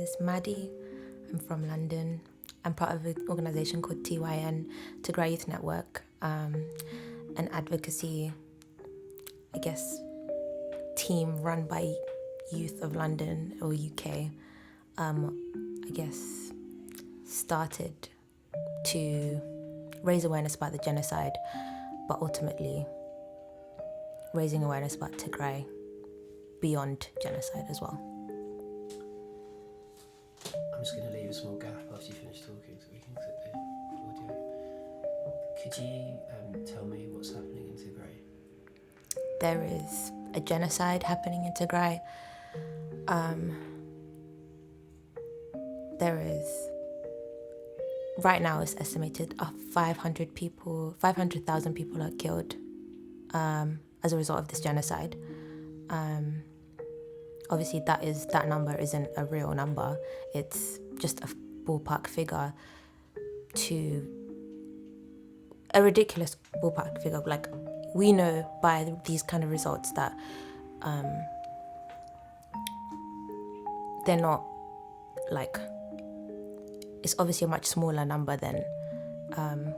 is Maddie. I'm from London. I'm part of an organisation called TYN, Tigray Youth Network, an advocacy, I guess, team run by youth of London or UK, I guess, started to raise awareness about the genocide, but ultimately raising awareness about Tigray beyond genocide as well. I'm just going to leave a small gap after you finish talking so we can clip the audio. Could you tell me what's happening in Tigray? There is a genocide happening in Tigray. There is, right now it's estimated 500,000 people are killed as a result of this genocide. Obviously that number isn't a real number. It's just a ballpark figure, a ridiculous ballpark figure. Like, we know by these kind of results that they're not, like, it's obviously a much smaller number than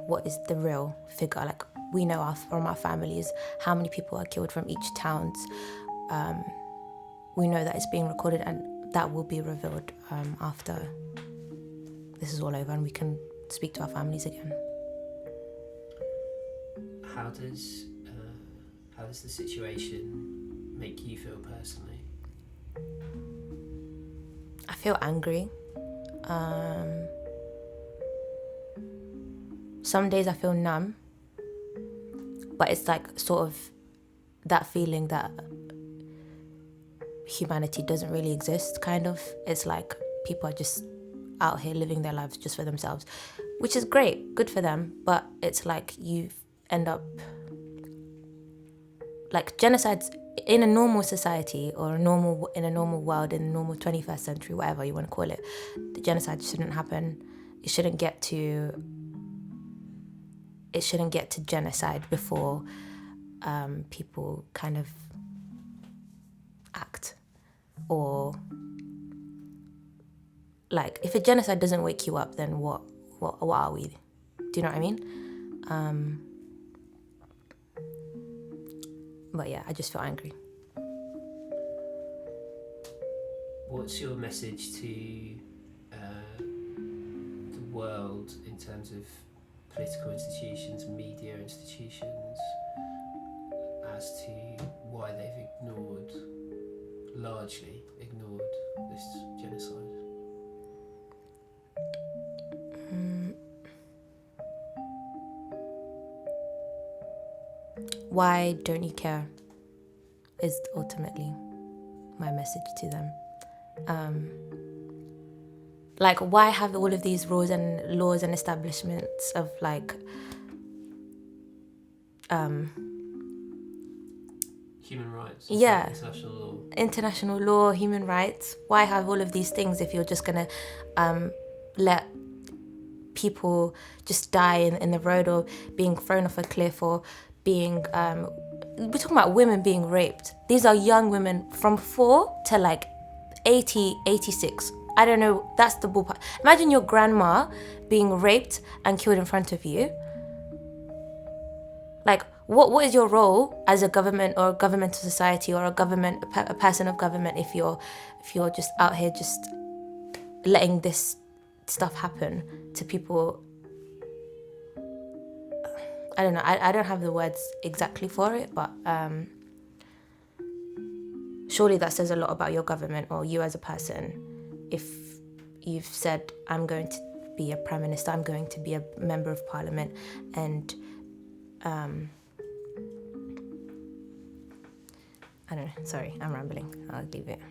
what is the real figure. Like, we know from our families how many people are killed from each towns. We know that it's being recorded, and that will be revealed after this is all over and we can speak to our families again. How does the situation make you feel personally? I feel angry. Some days I feel numb, but it's like sort of that feeling that humanity doesn't really exist, kind of. It's like people are just out here living their lives just for themselves, which is great, good for them, but it's like you end up, like, genocides in a normal society or in a normal world, in a normal 21st century, whatever you want to call it, the genocide shouldn't happen. It shouldn't get to genocide before people kind of act. Or, like, if a genocide doesn't wake you up, then what are we? Do you know what I mean? But yeah, I just feel angry. What's your message to the world in terms of political institutions, media institutions, as to why they've largely ignored this genocide? Why don't you care is ultimately my message to them. Like, why have all of these rules and laws and establishments of, like, human rights, yeah, international law, human rights? Why have all of these things if you're just gonna let people just die in the road, or being thrown off a cliff, or being we're talking about women being raped. These are young women from 4 to like 80, 86. I don't know, that's the ballpark. Imagine your grandma being raped and killed in front of you. Like, what is your role as a government or a governmental society or a person of government if you're just out here just letting this stuff happen to people? I don't know, I don't have the words exactly for it, but surely that says a lot about your government or you as a person if you've said, I'm going to be a prime minister, I'm going to be a member of parliament, and I don't know, sorry, I'm rambling, I'll leave it.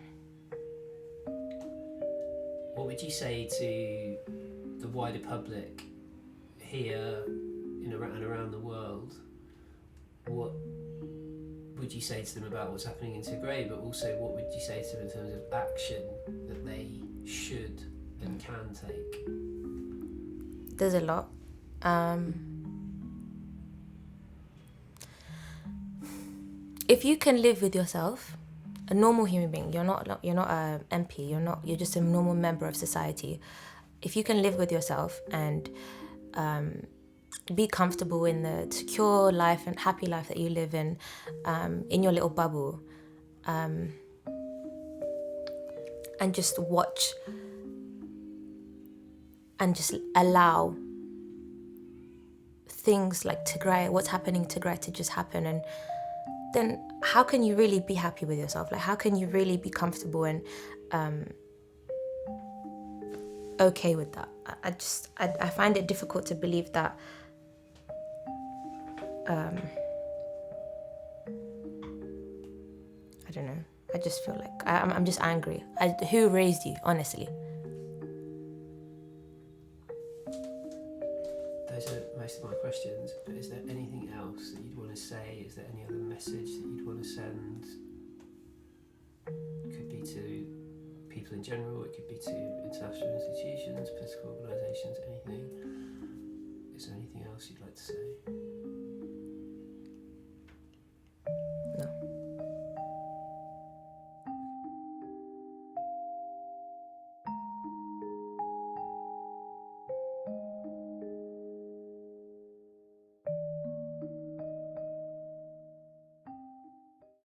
What would you say to the wider public here and around the world? What would you say to them about what's happening in Tigray, but also what would you say to them in terms of action that they should and can take? There's a lot. If you can live with yourself a normal human being. You're not a MP. You're just a normal member of society. If you can live with yourself and be comfortable in the secure life and happy life that you live in your little bubble, and just watch and just allow things like Tigray, what's happening in Tigray, to just happen, and then how can you really be happy with yourself? Like, how can you really be comfortable and okay with that? I find it difficult to believe that I don't know. I just feel like I'm just angry. Who raised you, honestly? Those are most of my questions, but is there anything else that you'd want to say? Is there any other message that you'd want to send? It could be to people in general, it could be to international institutions,